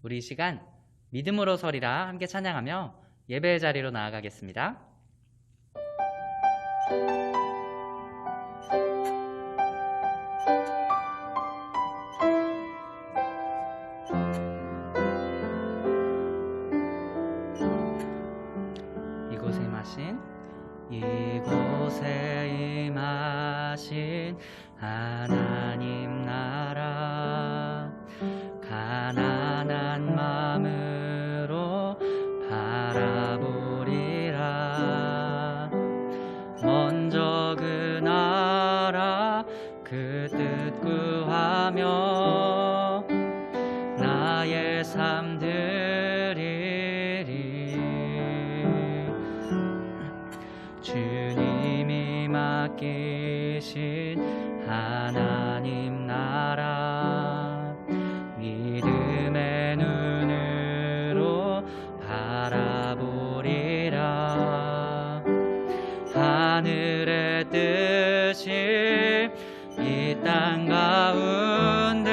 우리 이 시간 믿음으로 서리라 함께 찬양하며 예배의 자리로 나아가겠습니다. 이곳에 임하신 하나님 나라, 가난한 마음으로 바라보리라. 먼저 그 나라 그 뜻 구하며 나의 삶 드리리. 주님이 맡기신 하나님 나라, 믿음의 눈으로 바라보리라. 하늘의 뜻이 이 땅 가운데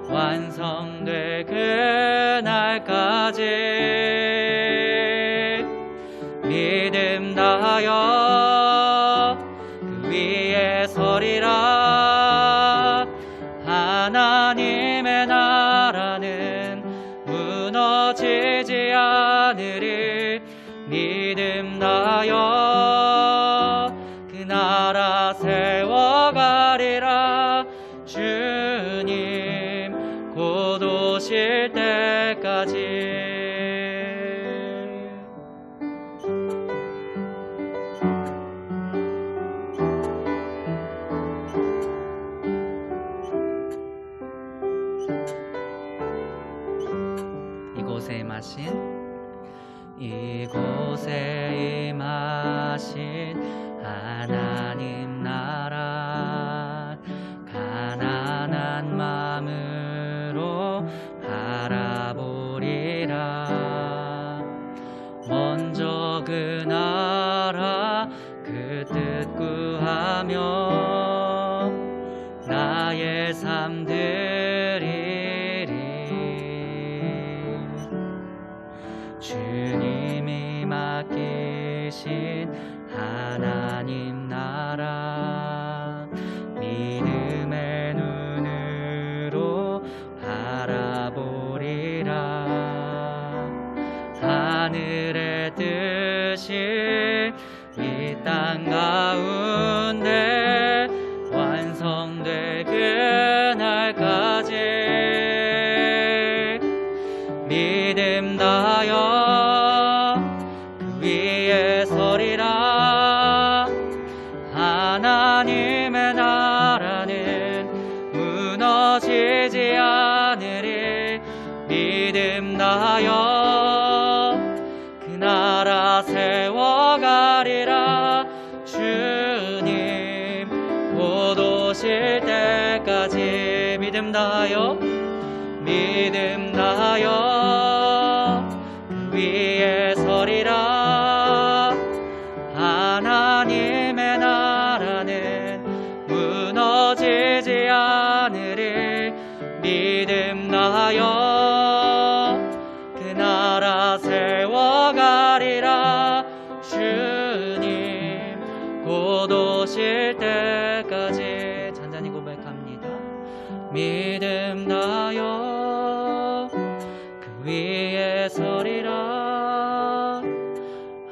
완성될 그날까지 믿음 다하여 그 위에 서리라. 하나님의 나라는 무너지지 않으리. 믿음 다하여 그 나라 세워가리라. 주님 곧 오실 때까지. 이곳에 임하신 하나님 나라, 가난한 마음으로 바라보리라. 먼저 그 나라 그 뜻 구하며 나의 삶 드리리. 주님이 맡기신 하나님 나라, 믿음의 눈으로 바라보리라. 하늘의 뜻이 이 땅 가운데 완성될 그날까지 믿음 다하여 그 위에 서리라. 하나님의 나라는 무너지지 않으리. 믿음 다하여 그 나라 세워가리라. 주님 곧 오실 때까지 믿음 다하여 그 위에 서리라. 하나님의 나라는 무너지지 않으리. 믿음 다하여 그 나라 세워가리라. 주님 곧 오실 때까지. 잔잔히 고백합니다. 믿음 다하여 그 위에 서리라.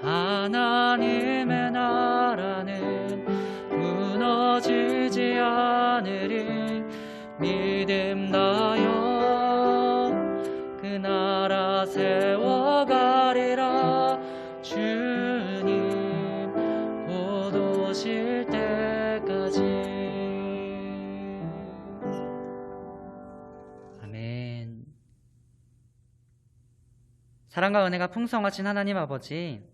하나님의 나라는 무너지지 않으리. 믿음 다하여 그 나라 세워가리라. 주님 곧 오실 때까지. 사랑과 은혜가 풍성하신 하나님 아버지,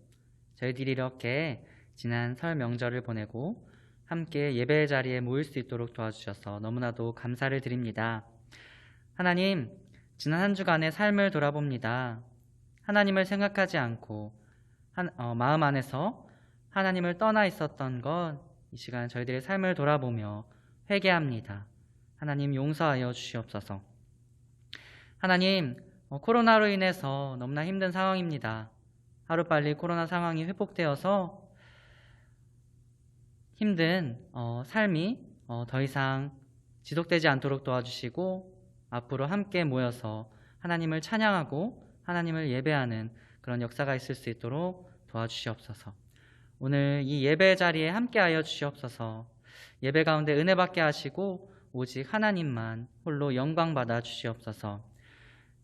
저희들이 이렇게 지난 설 명절을 보내고 함께 예배의 자리에 모일 수 있도록 도와주셔서 너무나도 감사를 드립니다. 하나님, 지난 한 주간의 삶을 돌아봅니다. 하나님을 생각하지 않고 마음 안에서 하나님을 떠나 있었던 것, 이 시간 저희들의 삶을 돌아보며 회개합니다. 하나님 용서하여 주시옵소서. 하나님, 코로나로 인해서 너무나 힘든 상황입니다. 하루빨리 코로나 상황이 회복되어서 힘든 삶이 더 이상 지속되지 않도록 도와주시고 앞으로 함께 모여서 하나님을 찬양하고 하나님을 예배하는 그런 역사가 있을 수 있도록 도와주시옵소서. 오늘 이 예배 자리에 함께하여 주시옵소서. 예배 가운데 은혜 받게 하시고 오직 하나님만 홀로 영광 받아 주시옵소서.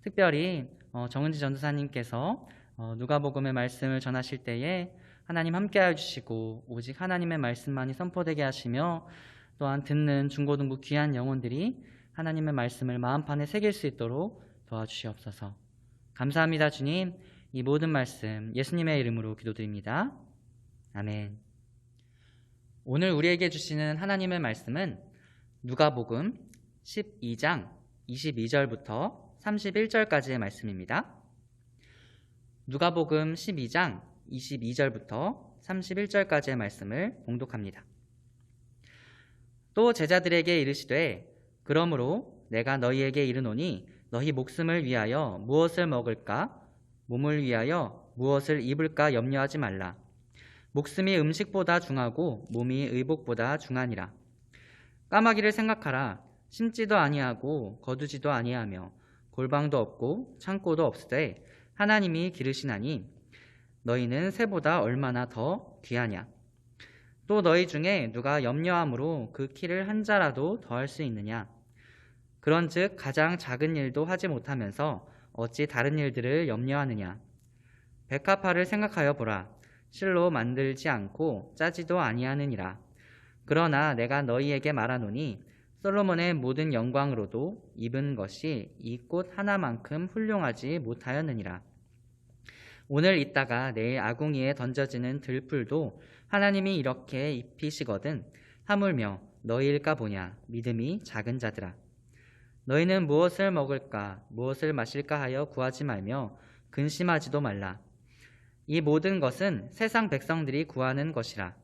특별히 정은지 전도사님께서 누가복음의 말씀을 전하실 때에 하나님 함께하여 주시고 오직 하나님의 말씀만이 선포되게 하시며 또한 듣는 중고등부 귀한 영혼들이 하나님의 말씀을 마음판에 새길 수 있도록 도와주시옵소서. 감사합니다. 주님. 이 모든 말씀 예수님의 이름으로 기도드립니다. 아멘. 오늘 우리에게 주시는 하나님의 말씀은 누가복음 12장 22절부터 31절까지의 말씀입니다. 누가복음 12장 22절부터 31절까지의 말씀을 봉독합니다. 또 제자들에게 이르시되 그러므로 내가 너희에게 이르노니 너희 목숨을 위하여 무엇을 먹을까 몸을 위하여 무엇을 입을까 염려하지 말라. 목숨이 음식보다 중하고 몸이 의복보다 중하니라. 까마귀를 생각하라. 심지도 아니하고 거두지도 아니하며 골방도 없고 창고도 없으되 하나님이 기르시나니 너희는 새보다 얼마나 더 귀하냐. 또 너희 중에 누가 염려함으로 그 키를 한 자라도 더할 수 있느냐. 그런즉 가장 작은 일도 하지 못하면서 어찌 다른 일들을 염려하느냐. 백합화를 생각하여 보라. 실로 만들지 않고 짜지도 아니하느니라. 그러나 내가 너희에게 말하노니 솔로몬의 모든 영광으로도 입은 것이 이 꽃 하나만큼 훌륭하지 못하였느니라. 오늘 있다가 내일 아궁이에 던져지는 들풀도 하나님이 이렇게 입히시거든 하물며 너희일까 보냐. 믿음이 작은 자들아. 너희는 무엇을 먹을까 무엇을 마실까 하여 구하지 말며 근심하지도 말라. 이 모든 것은 세상 백성들이 구하는 것이라.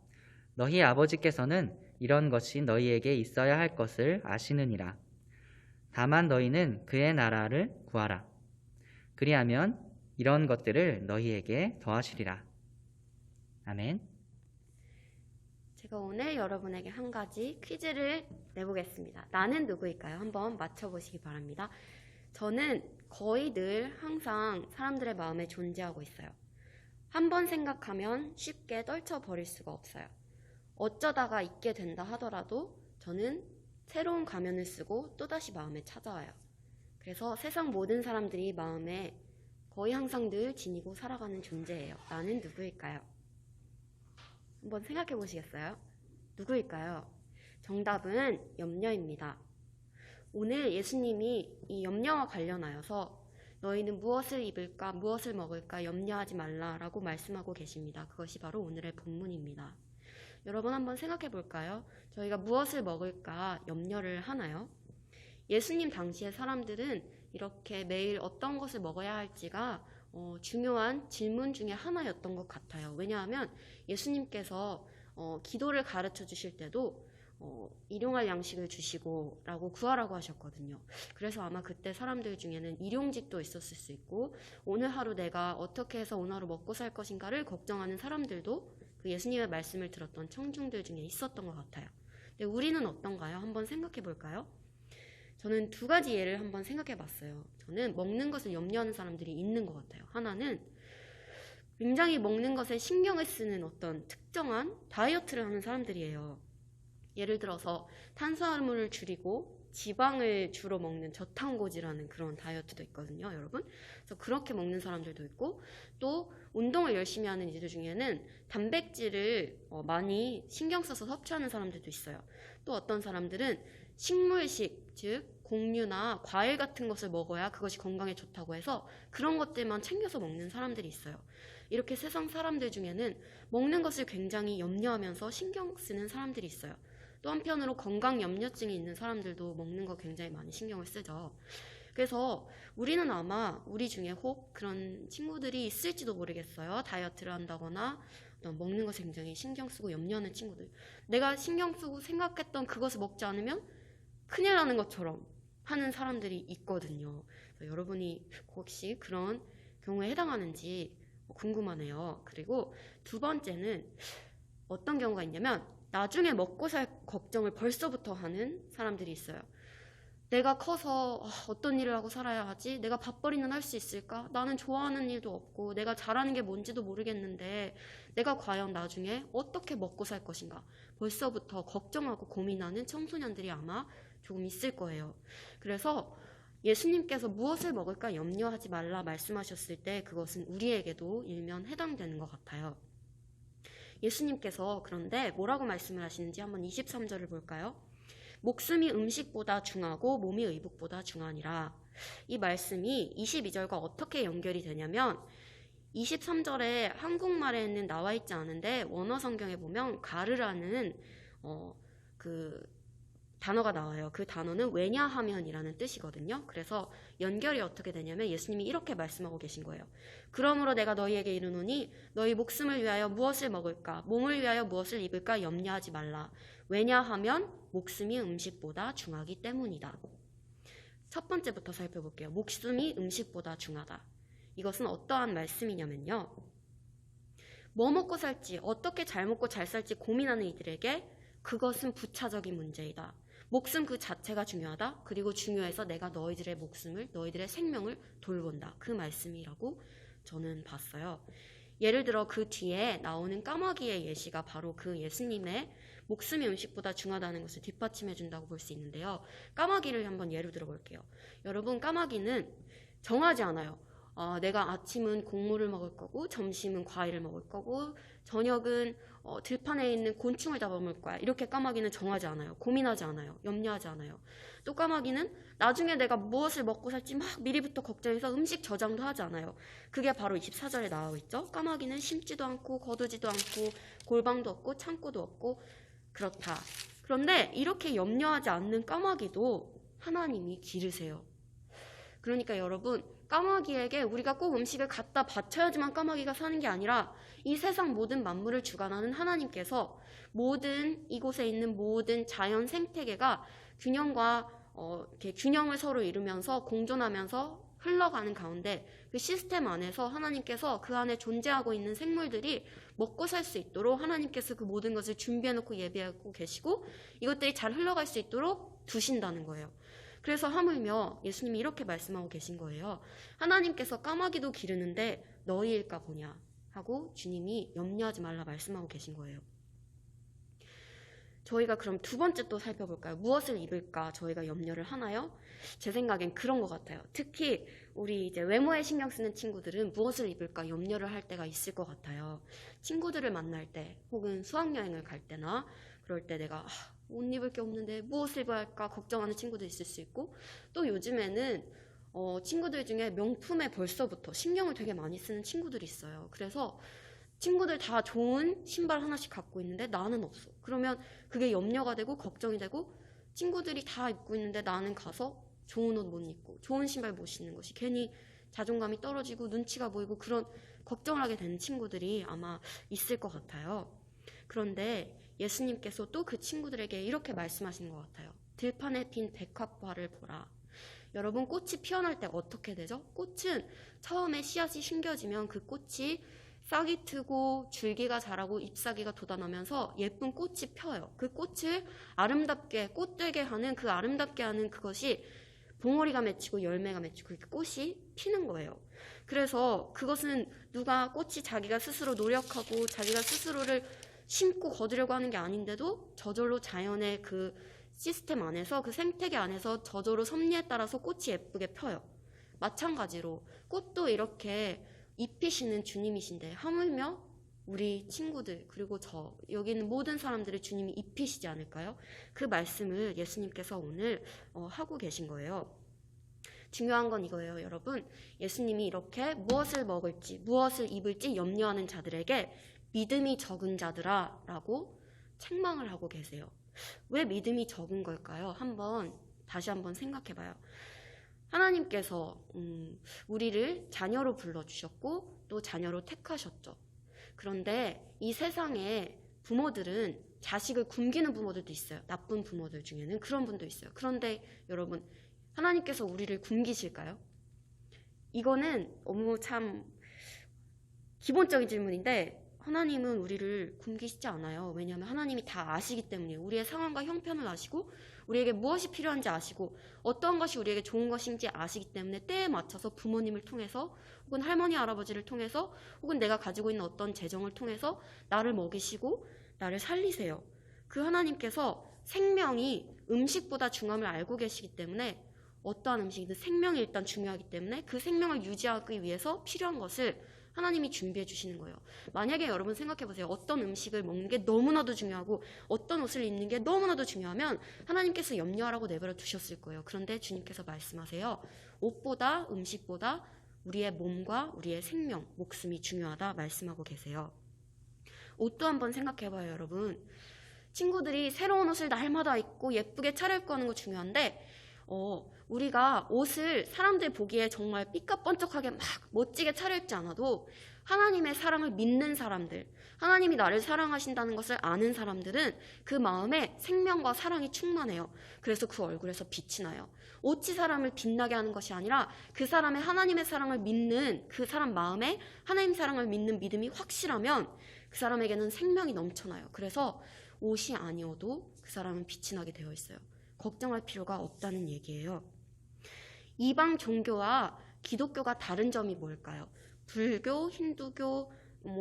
너희 아버지께서는 이런 것이 너희에게 있어야 할 것을 아시느니라. 다만 너희는 그의 나라를 구하라. 그리하면 이런 것들을 너희에게 더하시리라. 아멘. 제가 오늘 여러분에게 한 가지 퀴즈를 내보겠습니다. 나는 누구일까요? 한번 맞춰보시기 바랍니다. 저는 거의 늘 항상 사람들의 마음에 존재하고 있어요. 한번 생각하면 쉽게 떨쳐버릴 수가 없어요. 어쩌다가 잊게 된다 하더라도 저는 새로운 가면을 쓰고 또다시 마음에 찾아와요. 그래서 세상 모든 사람들이 마음에 거의 항상 늘 지니고 살아가는 존재예요. 나는 누구일까요? 한번 생각해 보시겠어요? 누구일까요? 정답은 염려입니다. 오늘 예수님이 이 염려와 관련하여서 너희는 무엇을 입을까, 무엇을 먹을까 염려하지 말라라고 말씀하고 계십니다. 그것이 바로 오늘의 본문입니다. 여러분 한번 생각해 볼까요? 저희가 무엇을 먹을까 염려를 하나요? 예수님 당시의 사람들은 이렇게 매일 어떤 것을 먹어야 할지가 중요한 질문 중에 하나였던 것 같아요. 왜냐하면 예수님께서 기도를 가르쳐 주실 때도 일용할 양식을 주시고 라고 구하라고 하셨거든요. 그래서 아마 그때 사람들 중에는 일용직도 있었을 수 있고 오늘 하루 내가 어떻게 해서 오늘 하루 먹고 살 것인가를 걱정하는 사람들도 그 예수님의 말씀을 들었던 청중들 중에 있었던 것 같아요. 근데 우리는 어떤가요? 한번 생각해 볼까요? 저는 두 가지 예를 한번 생각해 봤어요. 저는 먹는 것을 염려하는 사람들이 있는 것 같아요. 하나는 굉장히 먹는 것에 신경을 쓰는 어떤 특정한 다이어트를 하는 사람들이에요. 예를 들어서 탄수화물을 줄이고 지방을 주로 먹는 저탄고지라는 그런 다이어트도 있거든요, 여러분. 그래서 그렇게 먹는 사람들도 있고 또 운동을 열심히 하는 이들 중에는 단백질을 많이 신경 써서 섭취하는 사람들도 있어요. 또 어떤 사람들은 식물식, 즉 곡류나 과일 같은 것을 먹어야 그것이 건강에 좋다고 해서 그런 것들만 챙겨서 먹는 사람들이 있어요. 이렇게 세상 사람들 중에는 먹는 것을 굉장히 염려하면서 신경 쓰는 사람들이 있어요. 또 한편으로 건강 염려증이 있는 사람들도 먹는 거 굉장히 많이 신경을 쓰죠. 그래서 우리는 아마 우리 중에 혹 그런 친구들이 있을지도 모르겠어요. 다이어트를 한다거나 먹는 것에 굉장히 신경 쓰고 염려하는 친구들. 내가 신경 쓰고 생각했던 그것을 먹지 않으면 큰일 나는 것처럼 하는 사람들이 있거든요. 그래서 여러분이 혹시 그런 경우에 해당하는지 궁금하네요. 그리고 두 번째는 어떤 경우가 있냐면 나중에 먹고 살 걱정을 벌써부터 하는 사람들이 있어요. 내가 커서 어떤 일을 하고 살아야 하지? 내가 밥벌이는 할 수 있을까? 나는 좋아하는 일도 없고 내가 잘하는 게 뭔지도 모르겠는데 내가 과연 나중에 어떻게 먹고 살 것인가? 벌써부터 걱정하고 고민하는 청소년들이 아마 조금 있을 거예요. 그래서 예수님께서 무엇을 먹을까 염려하지 말라 말씀하셨을 때 그것은 우리에게도 일면 해당되는 것 같아요. 예수님께서 그런데 뭐라고 말씀을 하시는지 한번 23절을 볼까요? 목숨이 음식보다 중하고 몸이 의복보다 중하니라. 이 말씀이 22절과 어떻게 연결이 되냐면 23절에 한국말에는 나와 있지 않은데 원어 성경에 보면 가르라는 그 단어가 나와요. 그 단어는 왜냐하면이라는 뜻이거든요. 그래서 연결이 어떻게 되냐면 예수님이 이렇게 말씀하고 계신 거예요. 그러므로 내가 너희에게 이르노니 너희 목숨을 위하여 무엇을 먹을까 몸을 위하여 무엇을 입을까 염려하지 말라. 왜냐하면 목숨이 음식보다 중하기 때문이다. 첫 번째부터 살펴볼게요. 목숨이 음식보다 중하다. 이것은 어떠한 말씀이냐면요. 뭐 먹고 살지, 어떻게 잘 먹고 잘 살지 고민하는 이들에게 그것은 부차적인 문제이다. 목숨 그 자체가 중요하다. 그리고 중요해서 내가 너희들의 목숨을, 너희들의 생명을 돌본다. 그 말씀이라고 저는 봤어요. 예를 들어 그 뒤에 나오는 까마귀의 예시가 바로 그 예수님의 목숨이 음식보다 중하다는 것을 뒷받침해 준다고 볼 수 있는데요. 까마귀를 한번 예로 들어볼게요. 여러분, 까마귀는 정하지 않아요. 내가 아침은 곡물을 먹을 거고 점심은 과일을 먹을 거고 저녁은 들판에 있는 곤충을 잡아먹을 거야. 이렇게 까마귀는 정하지 않아요. 고민하지 않아요. 염려하지 않아요. 또 까마귀는 나중에 내가 무엇을 먹고 살지 막 미리부터 걱정해서 음식 저장도 하지 않아요. 그게 바로 24절에 나와 있죠. 까마귀는 심지도 않고 거두지도 않고 골방도 없고 창고도 없고 그렇다. 그런데 이렇게 염려하지 않는 까마귀도 하나님이 기르세요. 그러니까 여러분, 까마귀에게 우리가 꼭 음식을 갖다 바쳐야지만 까마귀가 사는 게 아니라 이 세상 모든 만물을 주관하는 하나님께서 모든 이곳에 있는 모든 자연 생태계가 이렇게 균형을 서로 이루면서 공존하면서 흘러가는 가운데 그 시스템 안에서 하나님께서 그 안에 존재하고 있는 생물들이 먹고 살 수 있도록 하나님께서 그 모든 것을 준비해놓고 예비하고 계시고 이것들이 잘 흘러갈 수 있도록 두신다는 거예요. 그래서 하물며 예수님이 이렇게 말씀하고 계신 거예요. 하나님께서 까마귀도 기르는데 너희일까 보냐 하고 주님이 염려하지 말라 말씀하고 계신 거예요. 저희가 그럼 두 번째 또 살펴볼까요? 무엇을 입을까 저희가 염려를 하나요? 제 생각엔 그런 것 같아요. 특히 우리 이제 외모에 신경 쓰는 친구들은 무엇을 입을까 염려를 할 때가 있을 것 같아요. 친구들을 만날 때 혹은 수학여행을 갈 때나 그럴 때 내가 옷 입을 게 없는데 무엇을 입어야 할까 걱정하는 친구도 있을 수 있고 또 요즘에는 친구들 중에 명품에 벌써부터 신경을 되게 많이 쓰는 친구들이 있어요. 그래서 친구들 다 좋은 신발 하나씩 갖고 있는데 나는 없어. 그러면 그게 염려가 되고 걱정이 되고 친구들이 다 입고 있는데 나는 가서 좋은 옷 못 입고 좋은 신발 못 신는 것이 괜히 자존감이 떨어지고 눈치가 보이고 그런 걱정을 하게 되는 친구들이 아마 있을 것 같아요. 그런데 예수님께서 또 그 친구들에게 이렇게 말씀하시는 것 같아요. 들판에 핀 백합화를 보라. 여러분, 꽃이 피어날 때 어떻게 되죠? 꽃은 처음에 씨앗이 심겨지면 그 꽃이 싹이 트고 줄기가 자라고 잎사귀가 돋아나면서 예쁜 꽃이 펴요. 그 꽃을 아름답게 꽃되게 하는 그 아름답게 하는 그것이 봉오리가 맺히고 열매가 맺히고 그 꽃이 피는 거예요. 그래서 그것은 누가 꽃이 자기가 스스로 노력하고 자기가 스스로를 심고 거두려고 하는 게 아닌데도 저절로 자연의 그 시스템 안에서 그 생태계 안에서 저절로 섭리에 따라서 꽃이 예쁘게 펴요. 마찬가지로 꽃도 이렇게 입히시는 주님이신데 하물며 우리 친구들 그리고 여기 있는 모든 사람들을 주님이 입히시지 않을까요? 그 말씀을 예수님께서 오늘 하고 계신 거예요. 중요한 건 이거예요, 여러분. 예수님이 이렇게 무엇을 먹을지 무엇을 입을지 염려하는 자들에게 믿음이 적은 자들아 라고 책망을 하고 계세요. 왜 믿음이 적은 걸까요? 다시 한번 생각해봐요. 하나님께서 우리를 자녀로 불러주셨고 또 자녀로 택하셨죠. 그런데 이 세상에 부모들은 자식을 굶기는 부모들도 있어요. 나쁜 부모들 중에는 그런 분도 있어요. 그런데 여러분, 하나님께서 우리를 굶기실까요? 이거는 너무 참 기본적인 질문인데 하나님은 우리를 굶기시지 않아요. 왜냐하면 하나님이 다 아시기 때문이에요. 우리의 상황과 형편을 아시고 우리에게 무엇이 필요한지 아시고 어떤 것이 우리에게 좋은 것인지 아시기 때문에 때에 맞춰서 부모님을 통해서 혹은 할머니 할아버지를 통해서 혹은 내가 가지고 있는 어떤 재정을 통해서 나를 먹이시고 나를 살리세요. 그 하나님께서 생명이 음식보다 중요함을 알고 계시기 때문에 어떠한 음식이든 생명이 일단 중요하기 때문에 그 생명을 유지하기 위해서 필요한 것을 하나님이 준비해 주시는 거예요. 만약에 여러분 생각해 보세요. 어떤 음식을 먹는 게 너무나도 중요하고 어떤 옷을 입는 게 너무나도 중요하면 하나님께서 염려하라고 내버려 두셨을 거예요. 그런데 주님께서 말씀하세요. 옷보다 음식보다 우리의 몸과 우리의 생명, 목숨이 중요하다 말씀하고 계세요. 옷도 한번 생각해 봐요, 여러분. 친구들이 새로운 옷을 날마다 입고 예쁘게 차려입고 하는 거 중요한데 우리가 옷을 사람들 보기에 정말 삐까뻔쩍하게 막 멋지게 차려입지 않아도 하나님의 사랑을 믿는 사람들, 하나님이 나를 사랑하신다는 것을 아는 사람들은 그 마음에 생명과 사랑이 충만해요. 그래서 그 얼굴에서 빛이 나요. 옷이 사람을 빛나게 하는 것이 아니라 그 사람의 하나님의 사랑을 믿는 그 사람 마음에 하나님 사랑을 믿는 믿음이 확실하면 그 사람에게는 생명이 넘쳐나요. 그래서 옷이 아니어도 그 사람은 빛이 나게 되어 있어요. 걱정할 필요가 없다는 얘기예요. 이방 종교와 기독교가 다른 점이 뭘까요? 불교, 힌두교,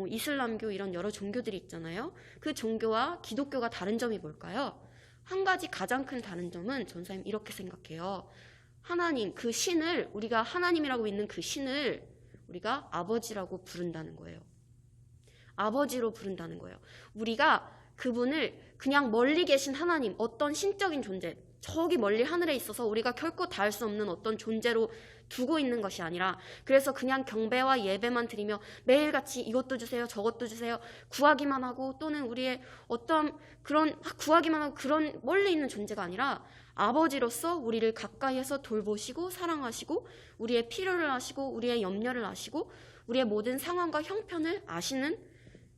이슬람교 이런 여러 종교들이 있잖아요. 그 종교와 기독교가 다른 점이 뭘까요? 한 가지 가장 큰 다른 점은 전사님 이렇게 생각해요. 하나님, 그 신을 우리가 하나님이라고 믿는 그 신을 우리가 아버지라고 부른다는 거예요. 아버지로 부른다는 거예요. 우리가 그분을 그냥 멀리 계신 하나님, 어떤 신적인 존재, 저기 멀리 하늘에 있어서 우리가 결코 닿을 수 없는 어떤 존재로 두고 있는 것이 아니라 그래서 그냥 경배와 예배만 드리며 매일같이 이것도 주세요 저것도 주세요 구하기만 하고 또는 우리의 어떤 그런 구하기만 하고 그런 멀리 있는 존재가 아니라 아버지로서 우리를 가까이에서 돌보시고 사랑하시고 우리의 필요를 아시고 우리의 염려를 아시고 우리의 모든 상황과 형편을 아시는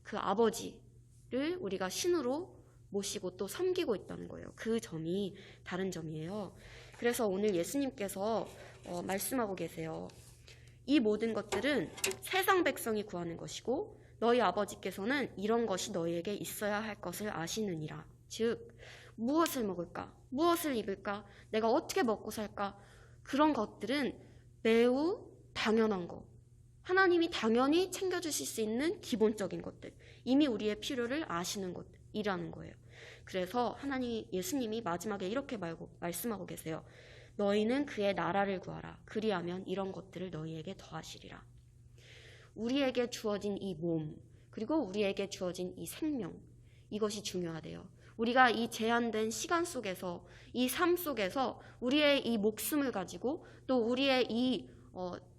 그 아버지를 우리가 신으로 모시고 또 섬기고 있다는 거예요. 그 점이 다른 점이에요. 그래서 오늘 예수님께서 말씀하고 계세요. 이 모든 것들은 세상 백성이 구하는 것이고 너희 아버지께서는 이런 것이 너희에게 있어야 할 것을 아시느니라. 즉 무엇을 먹을까? 무엇을 입을까? 내가 어떻게 먹고 살까? 그런 것들은 매우 당연한 것. 하나님이 당연히 챙겨주실 수 있는 기본적인 것들. 이미 우리의 필요를 아시는 것이라는 거예요. 그래서 예수님이 마지막에 이렇게 말씀하고 계세요. 너희는 그의 나라를 구하라. 그리하면 이런 것들을 너희에게 더하시리라. 우리에게 주어진 이 몸, 그리고 우리에게 주어진 이 생명, 이것이 중요하대요. 우리가 이 제한된 시간 속에서, 이 삶 속에서 우리의 이 목숨을 가지고 또 우리의 이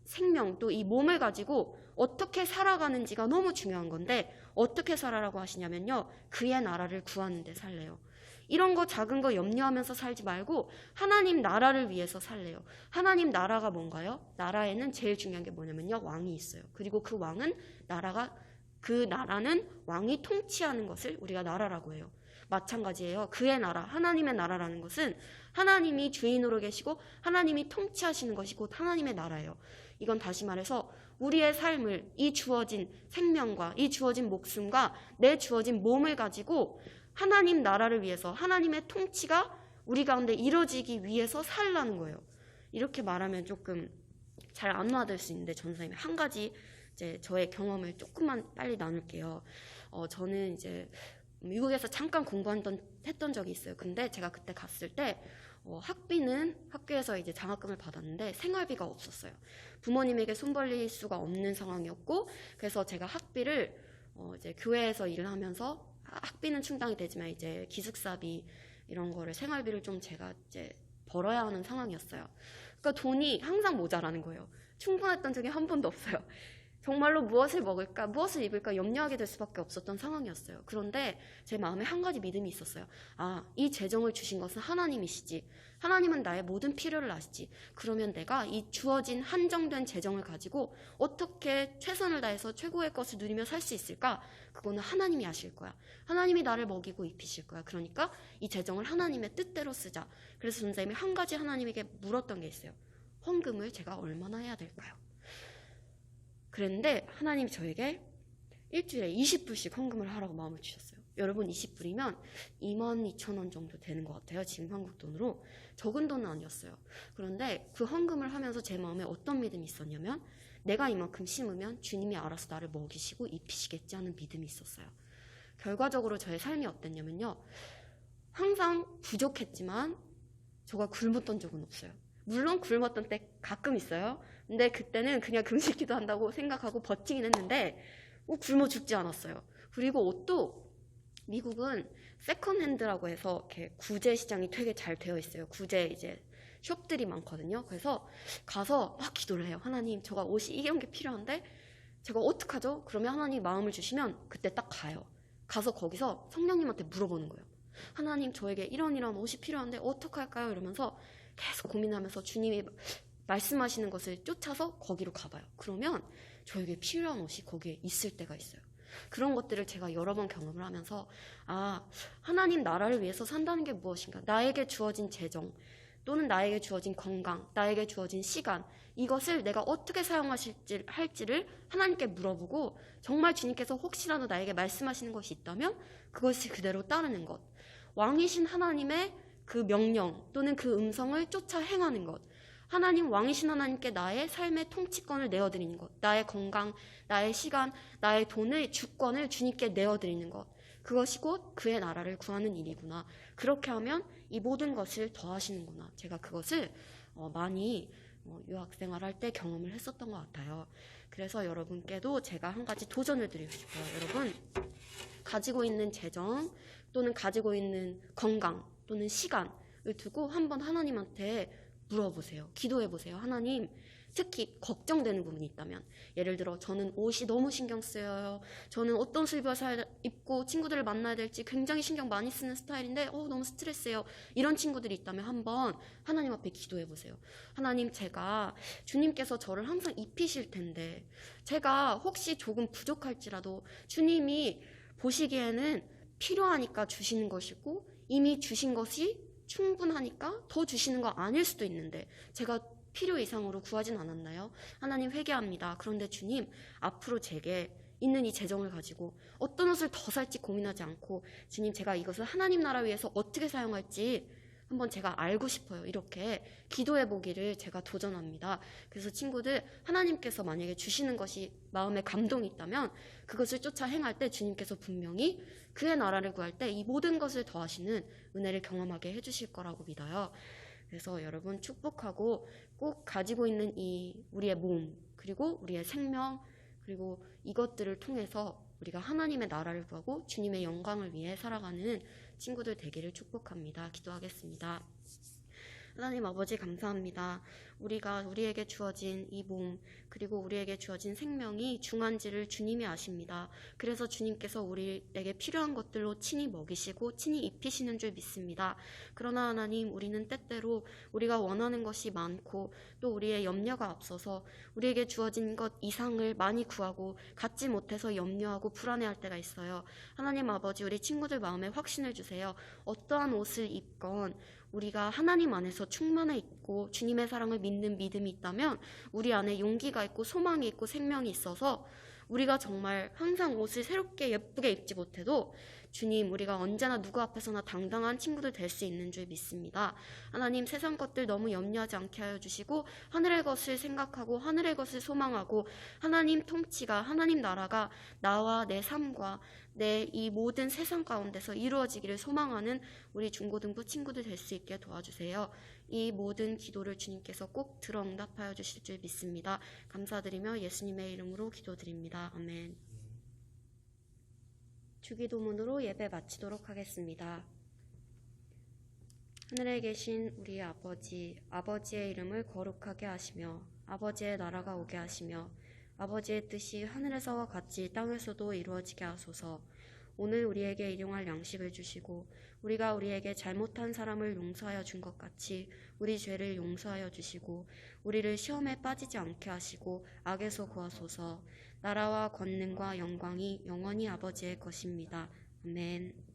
생명, 또 이 몸을 가지고 어떻게 살아가는지가 너무 중요한 건데 어떻게 살아라고 하시냐면요. 그의 나라를 구하는 데 살래요. 이런 거 작은 거 염려하면서 살지 말고 하나님 나라를 위해서 살래요. 하나님 나라가 뭔가요? 나라에는 제일 중요한 게 뭐냐면요. 왕이 있어요. 그리고 그 나라는 왕이 통치하는 것을 우리가 나라라고 해요. 마찬가지예요. 그의 나라, 하나님의 나라라는 것은 하나님이 주인으로 계시고 하나님이 통치하시는 것이 곧 하나님의 나라예요. 이건 다시 말해서 우리의 삶을 이 주어진 생명과 이 주어진 목숨과 내 주어진 몸을 가지고 하나님 나라를 위해서 하나님의 통치가 우리 가운데 이루어지기 위해서 살라는 거예요. 이렇게 말하면 조금 잘 안 와닿을 수 있는데 전사님이 한 가지 이제 저의 경험을 조금만 빨리 나눌게요. 저는 이제 미국에서 잠깐 했던 적이 있어요. 근데 제가 그때 갔을 때 학비는 학교에서 이제 장학금을 받았는데 생활비가 없었어요. 부모님에게 손 벌릴 수가 없는 상황이었고 그래서 제가 학비를 이제 교회에서 일을 하면서 학비는 충당이 되지만 이제 기숙사비 이런 거를 생활비를 좀 제가 이제 벌어야 하는 상황이었어요. 그러니까 돈이 항상 모자라는 거예요. 충분했던 적이 한 번도 없어요. 정말로 무엇을 먹을까, 무엇을 입을까 염려하게 될 수밖에 없었던 상황이었어요. 그런데 제 마음에 한 가지 믿음이 있었어요. 아, 이 재정을 주신 것은 하나님이시지. 하나님은 나의 모든 필요를 아시지. 그러면 내가 이 주어진 한정된 재정을 가지고 어떻게 최선을 다해서 최고의 것을 누리며 살 수 있을까? 그거는 하나님이 아실 거야. 하나님이 나를 먹이고 입히실 거야. 그러니까 이 재정을 하나님의 뜻대로 쓰자. 그래서 선생님이 한 가지 하나님에게 물었던 게 있어요. 헌금을 제가 얼마나 해야 될까요? 그랬는데 하나님이 저에게 일주일에 20불씩 헌금을 하라고 마음을 주셨어요. 여러분 20불이면 22,000원 정도 되는 것 같아요. 지금 한국 돈으로. 적은 돈은 아니었어요. 그런데 그 헌금을 하면서 제 마음에 어떤 믿음이 있었냐면 내가 이만큼 심으면 주님이 알아서 나를 먹이시고 입히시겠지 하는 믿음이 있었어요. 결과적으로 저의 삶이 어땠냐면요. 항상 부족했지만 저가 굶었던 적은 없어요. 물론 굶었던 때 가끔 있어요. 근데 그때는 그냥 금식기도 한다고 생각하고 버티긴 했는데 굶어 죽지 않았어요. 그리고 옷도 미국은 세컨핸드라고 해서 이렇게 구제 시장이 되게 잘 되어 있어요. 구제 이제 숍들이 많거든요. 그래서 가서 막 기도를 해요. 하나님, 저가 옷이 이런 게 필요한데 제가 어떡하죠? 그러면 하나님 마음을 주시면 그때 딱 가요. 가서 거기서 성령님한테 물어보는 거예요. 하나님, 저에게 이런 옷이 필요한데 어떡할까요? 이러면서 계속 고민하면서 주님이 말씀하시는 것을 쫓아서 거기로 가봐요. 그러면 저에게 필요한 옷이 거기에 있을 때가 있어요. 그런 것들을 제가 여러 번 경험을 하면서 아, 하나님 나라를 위해서 산다는 게 무엇인가? 나에게 주어진 재정 또는 나에게 주어진 건강, 나에게 주어진 시간 이것을 내가 어떻게 할지를 하나님께 물어보고 정말 주님께서 혹시라도 나에게 말씀하시는 것이 있다면 그것을 그대로 따르는 것. 왕이신 하나님의 그 명령 또는 그 음성을 쫓아 행하는 것. 하나님 왕이신 하나님께 나의 삶의 통치권을 내어드리는 것. 나의 건강, 나의 시간, 나의 돈을 주권을 주님께 내어드리는 것. 그것이 곧 그의 나라를 구하는 일이구나. 그렇게 하면 이 모든 것을 더하시는구나. 제가 그것을 많이 유학생활 할 때 경험을 했었던 것 같아요. 그래서 여러분께도 제가 한 가지 도전을 드리고 싶어요. 여러분 가지고 있는 재정 또는 가지고 있는 건강 또는 시간을 두고 한번 하나님한테 물어보세요. 기도해보세요. 하나님, 특히 걱정되는 부분이 있다면 예를 들어 저는 옷이 너무 신경 쓰여요. 저는 어떤 옷을 입고 친구들을 만나야 될지 굉장히 신경 많이 쓰는 스타일인데 너무 스트레스예요. 이런 친구들이 있다면 한번 하나님 앞에 기도해보세요. 하나님, 제가 주님께서 저를 항상 입히실 텐데 제가 혹시 조금 부족할지라도 주님이 보시기에는 필요하니까 주시는 것이고 이미 주신 것이 충분하니까 더 주시는 거 아닐 수도 있는데 제가 필요 이상으로 구하진 않았나요? 하나님 회개합니다. 그런데 주님, 앞으로 제게 있는 이 재정을 가지고 어떤 옷을 더 살지 고민하지 않고 주님, 제가 이것을 하나님 나라 위해서 어떻게 사용할지 한번 제가 알고 싶어요. 이렇게 기도해 보기를 제가 도전합니다. 그래서 친구들, 하나님께서 만약에 주시는 것이 마음에 감동이 있다면 그것을 쫓아 행할 때 주님께서 분명히 그의 나라를 구할 때 이 모든 것을 더하시는 은혜를 경험하게 해주실 거라고 믿어요. 그래서 여러분 축복하고 꼭 가지고 있는 이 우리의 몸 그리고 우리의 생명 그리고 이것들을 통해서 우리가 하나님의 나라를 구하고 주님의 영광을 위해 살아가는 친구들 되기를 축복합니다. 기도하겠습니다. 하나님 아버지 감사합니다. 우리에게 주어진 이 몸 그리고 우리에게 주어진 생명이 중한지를 주님이 아십니다. 그래서 주님께서 우리에게 필요한 것들로 친히 먹이시고 친히 입히시는 줄 믿습니다. 그러나 하나님, 우리는 때때로 우리가 원하는 것이 많고 또 우리의 염려가 앞서서 우리에게 주어진 것 이상을 많이 구하고 갖지 못해서 염려하고 불안해할 때가 있어요. 하나님 아버지, 우리 친구들 마음에 확신을 주세요. 어떠한 옷을 입건 우리가 하나님 안에서 충만해 있고 주님의 사랑을 믿는 믿음이 있다면 우리 안에 용기가 있고 소망이 있고 생명이 있어서 우리가 정말 항상 옷을 새롭게 예쁘게 입지 못해도 주님, 우리가 언제나 누구 앞에서나 당당한 친구들 될 수 있는 줄 믿습니다. 하나님, 세상 것들 너무 염려하지 않게 하여 주시고 하늘의 것을 생각하고 하늘의 것을 소망하고 하나님 통치가, 하나님 나라가 나와 내 삶과 내 이 모든 세상 가운데서 이루어지기를 소망하는 우리 중고등부 친구들 될 수 있게 도와주세요. 이 모든 기도를 주님께서 꼭 들어 응답하여 주실 줄 믿습니다. 감사드리며 예수님의 이름으로 기도드립니다. 아멘. 주기도문으로 예배 마치도록 하겠습니다. 하늘에 계신 우리 아버지, 아버지의 이름을 거룩하게 하시며 아버지의 나라가 오게 하시며 아버지의 뜻이 하늘에서와 같이 땅에서도 이루어지게 하소서. 오늘 우리에게 일용할 양식을 주시고 우리가 우리에게 잘못한 사람을 용서하여 준 것 같이 우리 죄를 용서하여 주시고 우리를 시험에 빠지지 않게 하시고 악에서 구하소서. 나라와 권능과 영광이 영원히 아버지의 것입니다. 아멘.